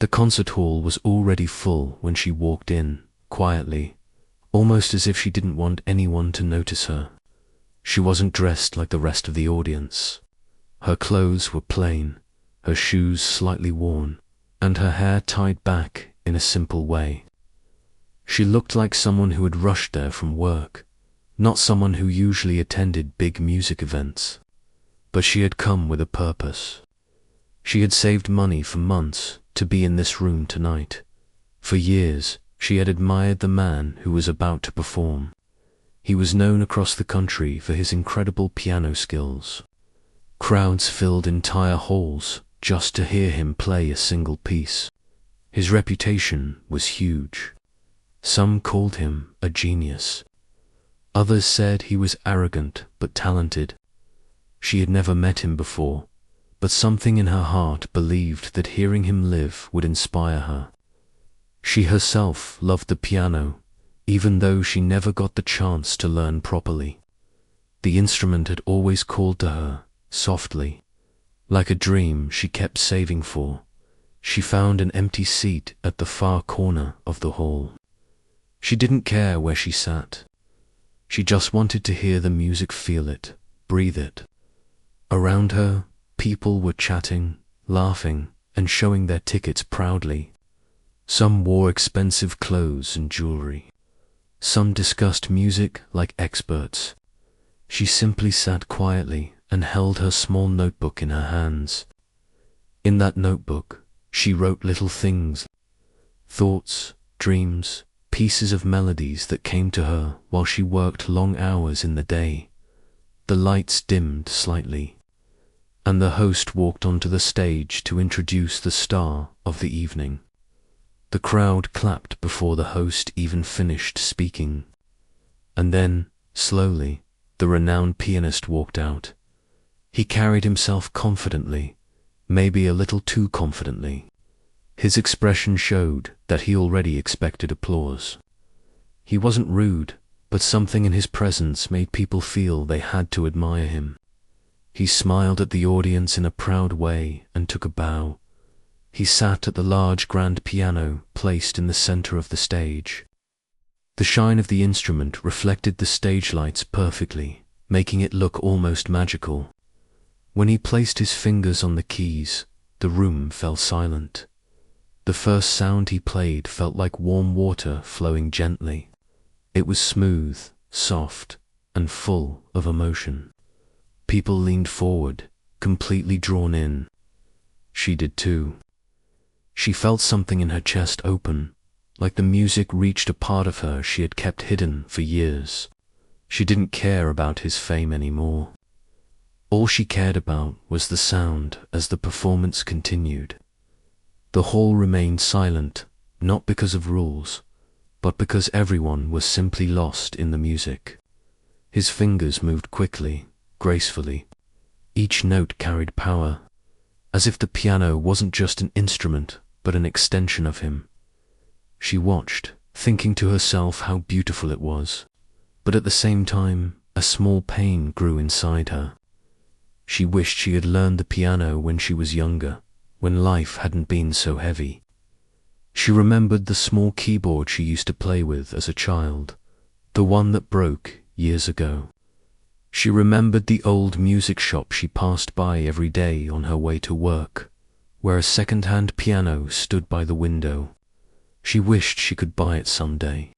The concert hall was already full when she walked in, quietly, almost as if she didn't want anyone to notice her. She wasn't dressed like the rest of the audience. Her clothes were plain, her shoes slightly worn, and her hair tied back in a simple way. She looked like someone who had rushed there from work, not someone who usually attended big music events. But she had come with a purpose. She had saved money for months to be in this room tonight. For years, she had admired the man who was about to perform. He was known across the country for his incredible piano skills. Crowds filled entire halls just to hear him play a single piece. His reputation was huge. Some called him a genius. Others said he was arrogant but talented. She had never met him before, but something in her heart believed that hearing him live would inspire her. She herself loved the piano, even though she never got the chance to learn properly. The instrument had always called to her, softly, like a dream she kept saving for. She found an empty seat at the far corner of the hall. She didn't care where she sat. She just wanted to hear the music, feel it, breathe it. Around her, people were chatting, laughing, and showing their tickets proudly. Some wore expensive clothes and jewelry. Some discussed music like experts. She simply sat quietly and held her small notebook in her hands. In that notebook, she wrote little things, thoughts, dreams, pieces of melodies that came to her while she worked long hours in the day. The lights dimmed slightly, and the host walked onto the stage to introduce the star of the evening. The crowd clapped before the host even finished speaking. And then, slowly, the renowned pianist walked out. He carried himself confidently, maybe a little too confidently. His expression showed that he already expected applause. He wasn't rude, but something in his presence made people feel they had to admire him. He smiled at the audience in a proud way and took a bow. He sat at the large grand piano placed in the center of the stage. The shine of the instrument reflected the stage lights perfectly, making it look almost magical. When he placed his fingers on the keys, the room fell silent. The first sound he played felt like warm water flowing gently. It was smooth, soft, and full of emotion. People leaned forward, completely drawn in. She did too. She felt something in her chest open, like the music reached a part of her she had kept hidden for years. She didn't care about his fame anymore. All she cared about was the sound as the performance continued. The hall remained silent, not because of rules, but because everyone was simply lost in the music. His fingers moved quickly, gracefully. Each note carried power, as if the piano wasn't just an instrument, but an extension of him. She watched, thinking to herself how beautiful it was, but at the same time, a small pain grew inside her. She wished she had learned the piano when she was younger, when life hadn't been so heavy. She remembered the small keyboard she used to play with as a child, the one that broke years ago. She remembered the old music shop she passed by every day on her way to work, where a second-hand piano stood by the window. She wished she could buy it someday.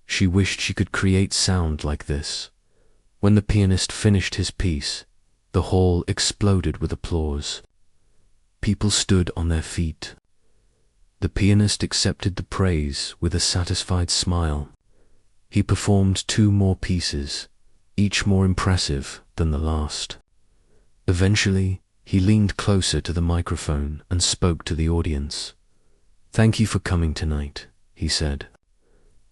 She wished she could create sound like this. When the pianist finished his piece, the hall exploded with applause. People stood on their feet. The pianist accepted the praise with a satisfied smile. He performed 2 more pieces, each more impressive than the last. Eventually, he leaned closer to the microphone and spoke to the audience. "Thank you for coming tonight," he said.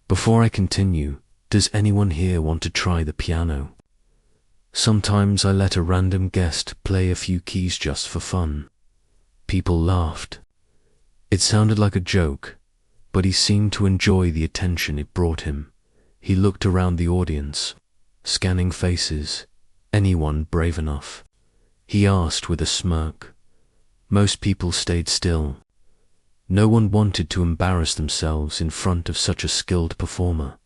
"Before I continue, does anyone here want to try the piano? Sometimes I let a random guest play a few keys just for fun." People laughed. It sounded like a joke, but he seemed to enjoy the attention it brought him. He looked around the audience, scanning faces, anyone brave enough. He asked with a smirk. Most people stayed still. No one wanted to embarrass themselves in front of such a skilled performer.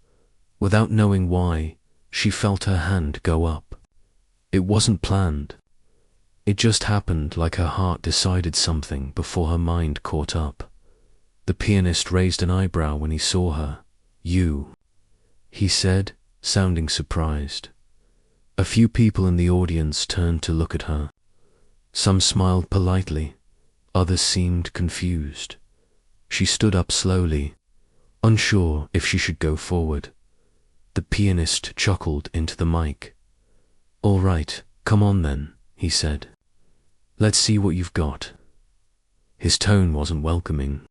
Without knowing why, she felt her hand go up. It wasn't planned. It just happened, like her heart decided something before her mind caught up. The pianist raised an eyebrow when he saw her. "You," he said, sounding surprised. A few people in the audience turned to look at her. Some smiled politely, others seemed confused. She stood up slowly, unsure if she should go forward. The pianist chuckled into the mic. "All right, come on then," he said. "Let's see what you've got." His tone wasn't welcoming.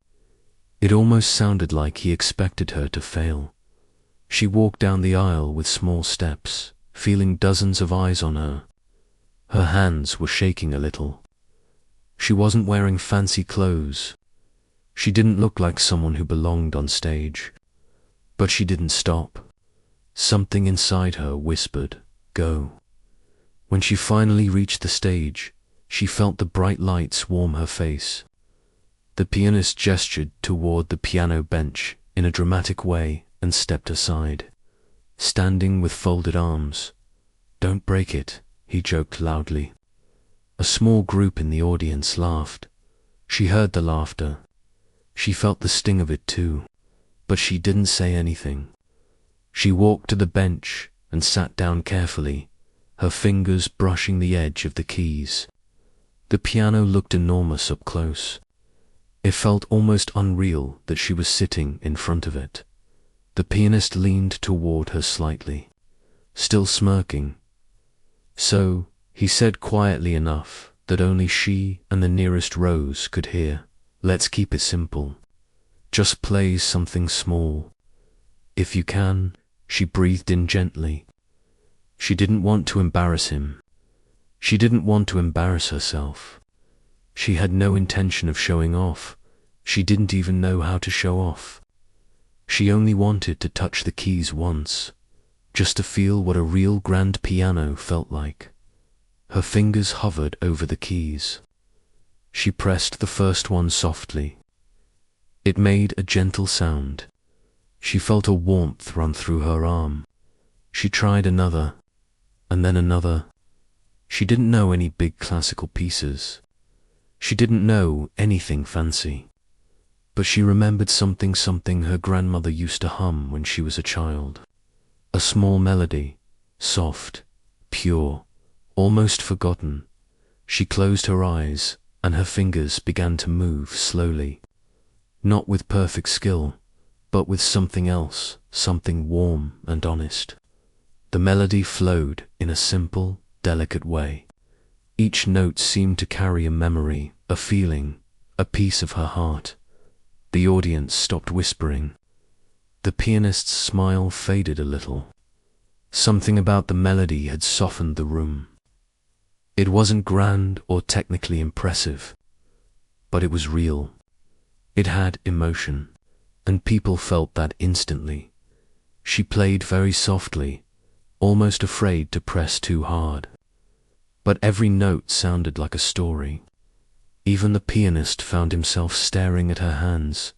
It almost sounded like he expected her to fail. She walked down the aisle with small steps, feeling dozens of eyes on her. Her hands were shaking a little. She wasn't wearing fancy clothes. She didn't look like someone who belonged on stage. But she didn't stop. Something inside her whispered, "Go." When she finally reached the stage, she felt the bright lights warm her face. The pianist gestured toward the piano bench in a dramatic way and stepped aside, standing with folded arms. "Don't break it," he joked loudly. A small group in the audience laughed. She heard the laughter. She felt the sting of it too, but she didn't say anything. She walked to the bench and sat down carefully, her fingers brushing the edge of the keys. The piano looked enormous up close. It felt almost unreal that she was sitting in front of it. The pianist leaned toward her slightly, still smirking. "So," he said quietly enough that only she and the nearest rows could hear, "let's keep it simple. Just play something small. If you can," she breathed in gently. She didn't want to embarrass him. She didn't want to embarrass herself. She had no intention of showing off. She didn't even know how to show off. She only wanted to touch the keys once, just to feel what a real grand piano felt like. Her fingers hovered over the keys. She pressed the first one softly. It made a gentle sound. She felt a warmth run through her arm. She tried another, and then another. She didn't know any big classical pieces. She didn't know anything fancy. But she remembered something her grandmother used to hum when she was a child. A small melody, soft, pure, almost forgotten. She closed her eyes, and her fingers began to move slowly. Not with perfect skill, but with something else, something warm and honest. The melody flowed in a simple, delicate way. Each note seemed to carry a memory, a feeling, a piece of her heart. The audience stopped whispering. The pianist's smile faded a little. Something about the melody had softened the room. It wasn't grand or technically impressive, but it was real. It had emotion, and people felt that instantly. She played very softly, almost afraid to press too hard. But every note sounded like a story. Even the pianist found himself staring at her hands,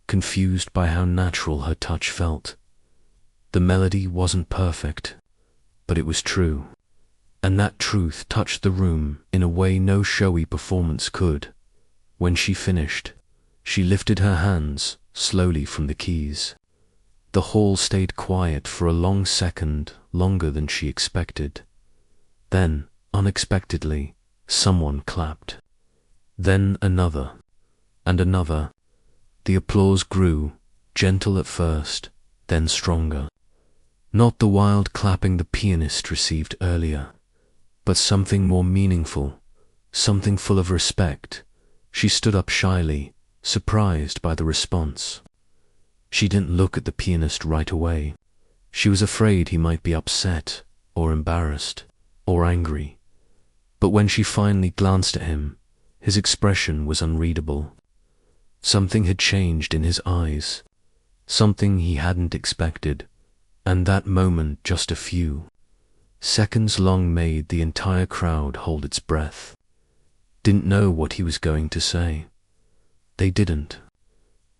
confused by how natural her touch felt. The melody wasn't perfect, but it was true, and that truth touched the room in a way no showy performance could. When she finished, she lifted her hands slowly from the keys. The hall stayed quiet for a long second, longer than she expected. Then, unexpectedly, someone clapped. Then another, and another. The applause grew, gentle at first, then stronger. Not the wild clapping the pianist received earlier, but something more meaningful, something full of respect. She stood up shyly, surprised by the response. She didn't look at the pianist right away. She was afraid he might be upset, or embarrassed, or angry. But when she finally glanced at him, his expression was unreadable. Something had changed in his eyes, something he hadn't expected, and that moment, just a few seconds long, made the entire crowd hold its breath. Didn't know what he was going to say. They didn't.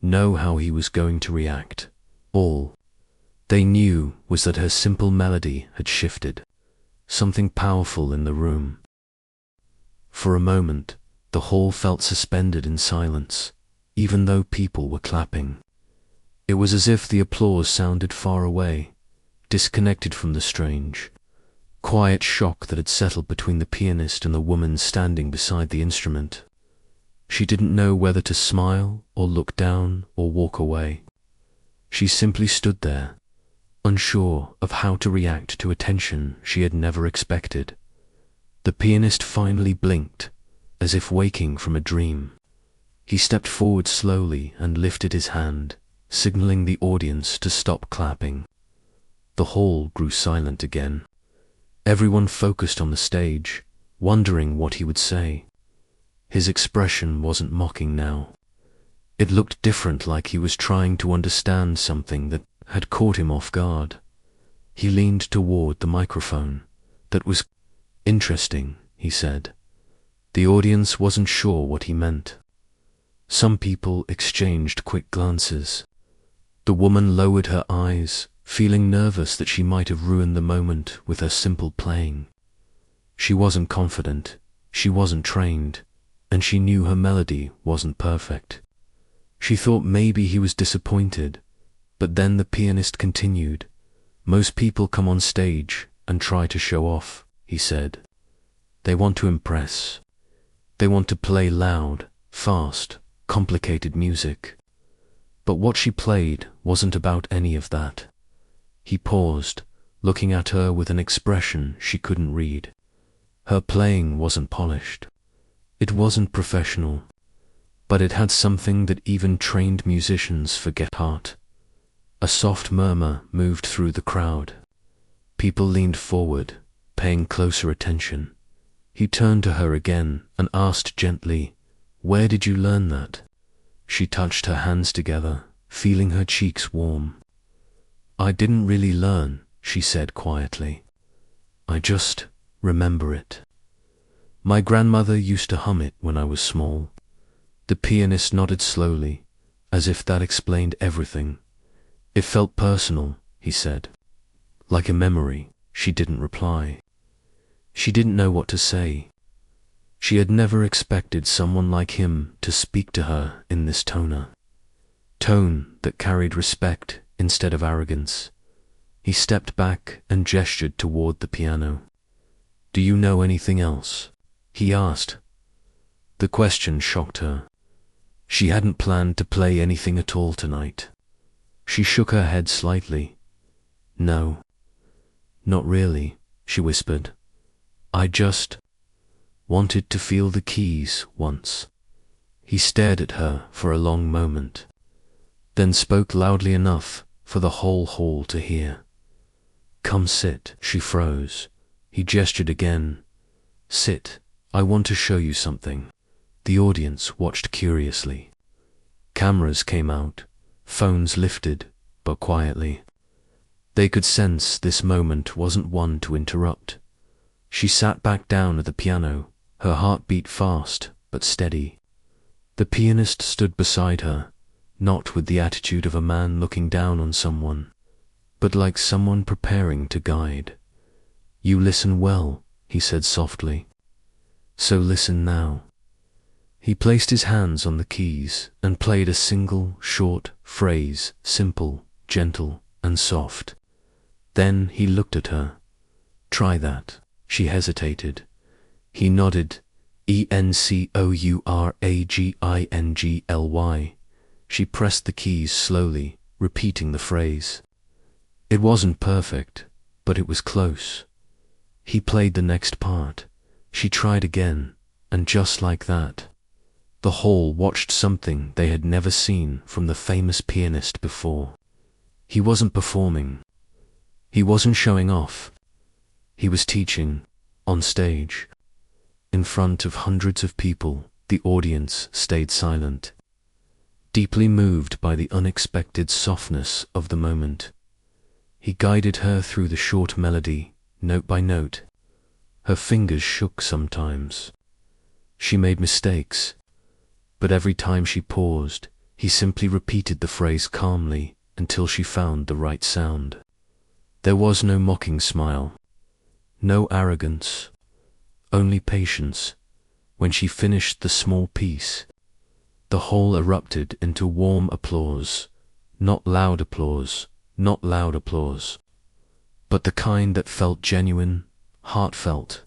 know how he was going to react. All they knew was that her simple melody had shifted something powerful in the room. For a moment, the hall felt suspended in silence, even though people were clapping. It was as if the applause sounded far away, disconnected from the strange, quiet shock that had settled between the pianist and the woman standing beside the instrument. She didn't know whether to smile or look down or walk away. She simply stood there, unsure of how to react to attention she had never expected. The pianist finally blinked, as if waking from a dream. He stepped forward slowly and lifted his hand, signaling the audience to stop clapping. The hall grew silent again. Everyone focused on the stage, wondering what he would say. His expression wasn't mocking now. It looked different, like he was trying to understand something that had caught him off guard. He leaned toward the microphone. "That was interesting," he said. The audience wasn't sure what he meant. Some people exchanged quick glances. The woman lowered her eyes, feeling nervous that she might have ruined the moment with her simple playing. She wasn't confident, she wasn't trained, and she knew her melody wasn't perfect. She thought maybe he was disappointed, but then the pianist continued. "Most people come on stage and try to show off," he said. "They want to impress. They want to play loud, fast, complicated music. But what she played wasn't about any of that." He paused, looking at her with an expression she couldn't read. Her playing wasn't polished. It wasn't professional, but it had something that even trained musicians forget. Heart. A soft murmur moved through the crowd. People leaned forward, paying closer attention. He turned to her again and asked gently, "Where did you learn that?" She touched her hands together, feeling her cheeks warm. "I didn't really learn," she said quietly. "I just remember it. My grandmother used to hum it when I was small." The pianist nodded slowly, as if that explained everything. "It felt personal," he said. "Like a memory." She didn't reply. She didn't know what to say. She had never expected someone like him to speak to her in this tone that carried respect instead of arrogance. He stepped back and gestured toward the piano. "Do you know anything else?" he asked. The question shocked her. She hadn't planned to play anything at all tonight. She shook her head slightly. "No, not really," she whispered. "I just wanted to feel the keys once." He stared at her for a long moment, then spoke loudly enough for the whole hall to hear. "Come sit." She froze. He gestured again. "Sit. I want to show you something." The audience watched curiously. Cameras came out, phones lifted, but quietly. They could sense this moment wasn't one to interrupt. She sat back down at the piano, her heart beat fast but steady. The pianist stood beside her, not with the attitude of a man looking down on someone, but like someone preparing to guide. "You listen well," he said softly. "So listen now." He placed his hands on the keys and played a single, short phrase, simple, gentle, and soft. Then he looked at her. "Try that." She hesitated. He nodded. "Encouragingly." She pressed the keys slowly, repeating the phrase. It wasn't perfect, but it was close. He played the next part. She tried again, and just like that, the hall watched something they had never seen from the famous pianist before. He wasn't performing. He wasn't showing off. He was teaching, on stage. In front of hundreds of people, the audience stayed silent, deeply moved by the unexpected softness of the moment. He guided her through the short melody, note by note. Her fingers shook sometimes. She made mistakes, but every time she paused, He simply repeated the phrase calmly until she found the right sound. There was no mocking smile, no arrogance, only patience. When she finished the small piece, the hall erupted into warm applause, not loud applause, not loud applause, but the kind that felt genuine, heartfelt,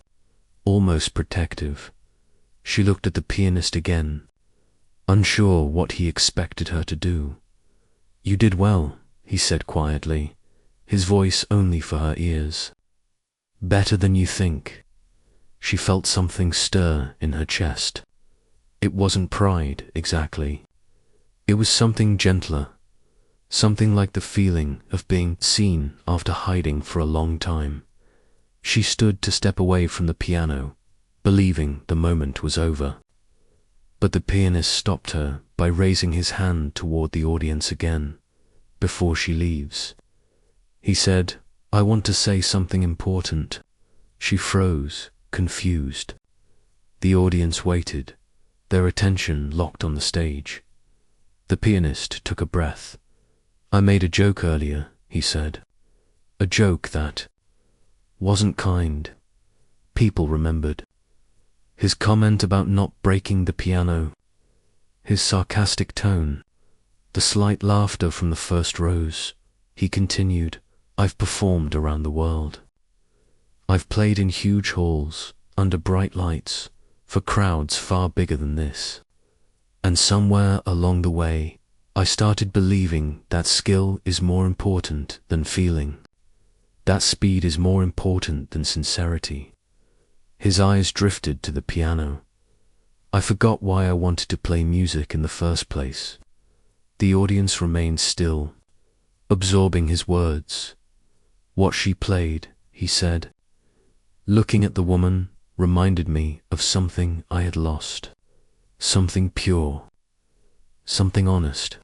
almost protective. She looked at the pianist again, unsure what he expected her to do. "You did well," he said quietly, his voice only for her ears. "Better than you think." She felt something stir in her chest. It wasn't pride, exactly. It was something gentler, something like the feeling of being seen after hiding for a long time. She stood to step away from the piano, believing the moment was over. But the pianist stopped her by raising his hand toward the audience again. "Before she leaves," he said, "I want to say something important." She froze, confused. The audience waited, their attention locked on the stage. The pianist took a breath. "I made a joke earlier," he said. "A joke that wasn't kind." People remembered. His comment about not breaking the piano, his sarcastic tone, the slight laughter from the first rows. He continued, "I've performed around the world. I've played in huge halls, under bright lights, for crowds far bigger than this. And somewhere along the way, I started believing that skill is more important than feeling. That speed is more important than sincerity." His eyes drifted to the piano. "I forgot why I wanted to play music in the first place." The audience remained still, absorbing his words. "What she played," he said, looking at the woman, reminded me of something I had lost. Something pure, something honest.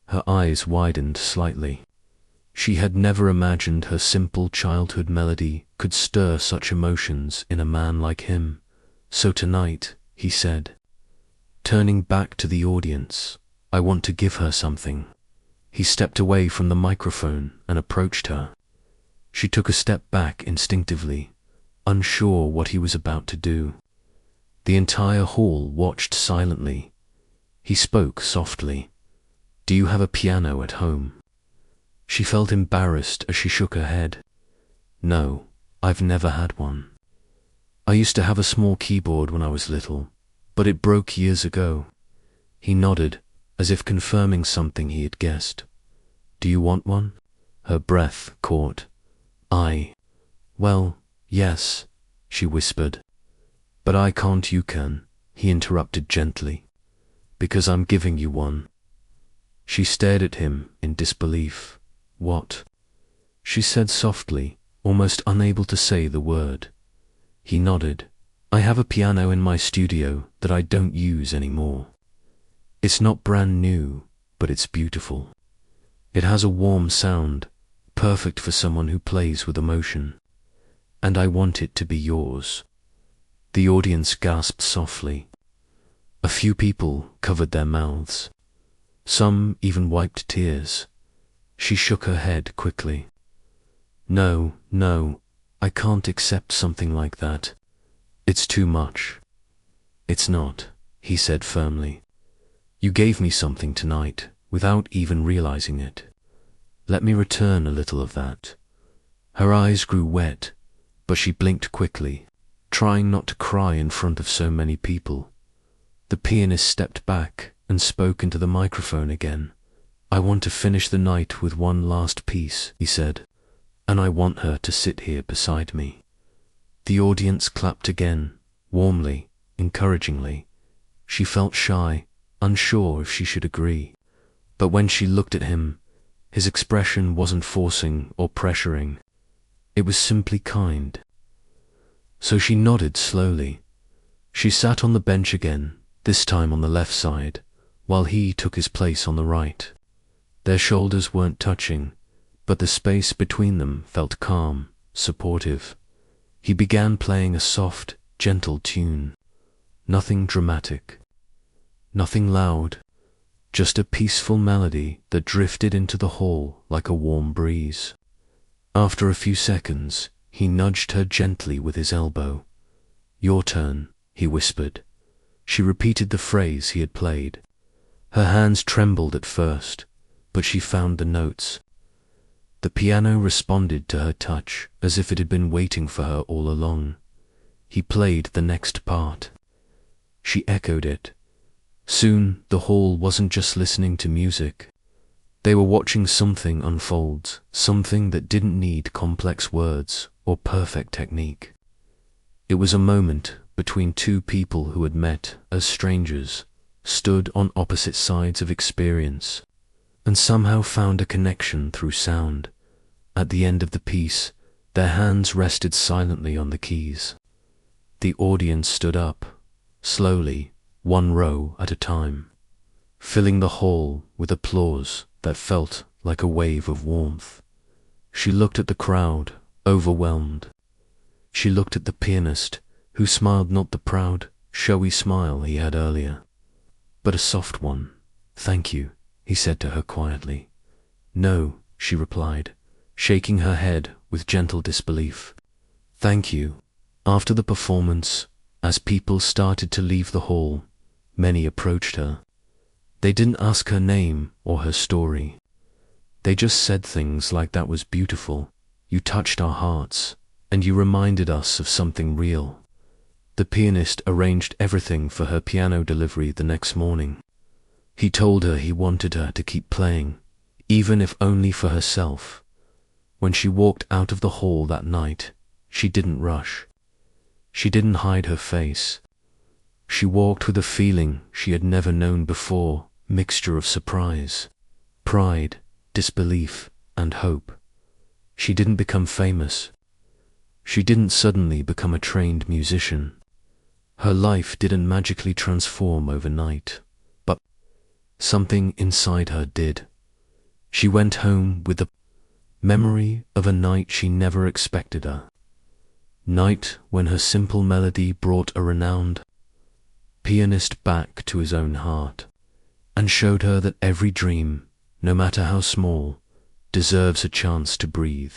Her eyes widened slightly. She had never imagined her simple childhood melody could stir such emotions in a man like him. "So tonight," he said, turning back to the audience, "I want to give her something." He stepped away from the microphone and approached her. She took a step back instinctively, unsure what he was about to do. The entire hall watched silently. He spoke softly. "Do you have a piano at home?" She felt embarrassed as she shook her head. "No, I've never had one. I used to have a small keyboard when I was little, but it broke years ago." He nodded, as if confirming something he had guessed. "Do you want one?" Her breath caught. Well, yes," she whispered. "But I can't, you can," he interrupted gently, "because I'm giving you one." She stared at him in disbelief. "What?" she said softly, almost unable to say the word. He nodded. "I have a piano in my studio that I don't use anymore. It's not brand new, but it's beautiful. It has a warm sound, perfect for someone who plays with emotion. And I want it to be yours." The audience gasped softly. A few people covered their mouths. Some even wiped tears. She shook her head quickly. No, I can't accept something like that. It's too much." "It's not," he said firmly. "You gave me something tonight without even realizing it. Let me return a little of that." Her eyes grew wet, but she blinked quickly, trying not to cry in front of so many people. The pianist stepped back and spoke into the microphone again. "I want to finish the night with one last piece," he said, "and I want her to sit here beside me." The audience clapped again, warmly, encouragingly. She felt shy, unsure if she should agree. But when she looked at him, his expression wasn't forcing or pressuring. It was simply kind. So she nodded slowly. She sat on the bench again, this time on the left side, while he took his place on the right. Their shoulders weren't touching, but the space between them felt calm, supportive. He began playing a soft, gentle tune. Nothing dramatic, nothing loud, just a peaceful melody that drifted into the hall like a warm breeze. After a few seconds, he nudged her gently with his elbow. "Your turn," he whispered. She repeated the phrase he had played. Her hands trembled at first, but she found the notes. The piano responded to her touch as if it had been waiting for her all along. He played the next part. She echoed it. Soon the hall wasn't just listening to music. They were watching something unfold, something that didn't need complex words or perfect technique. It was a moment between two people who had met as strangers, stood on opposite sides of experience, and somehow found a connection through sound. At the end of the piece, their hands rested silently on the keys. The audience stood up, slowly, one row at a time, filling the hall with applause that felt like a wave of warmth. She looked at the crowd, overwhelmed. She looked at the pianist, who smiled not the proud, showy smile he had earlier, but a soft one. "Thank you," he said to her quietly. "No," she replied, shaking her head with gentle disbelief. "Thank you." After the performance, as people started to leave the hall, many approached her. They didn't ask her name or her story. They just said things like, "That was beautiful. You touched our hearts, and you reminded us of something real." The pianist arranged everything for her piano delivery the next morning. He told her he wanted her to keep playing, even if only for herself. When she walked out of the hall that night, she didn't rush. She didn't hide her face. She walked with a feeling she had never known before, mixture of surprise, pride, disbelief, and hope. She didn't become famous. She didn't suddenly become a trained musician. Her life didn't magically transform overnight, but something inside her did. She went home with the memory of a night she never expected her. Night when her simple melody brought a renowned pianist back to his own heart, and showed her that every dream, no matter how small, deserves a chance to breathe.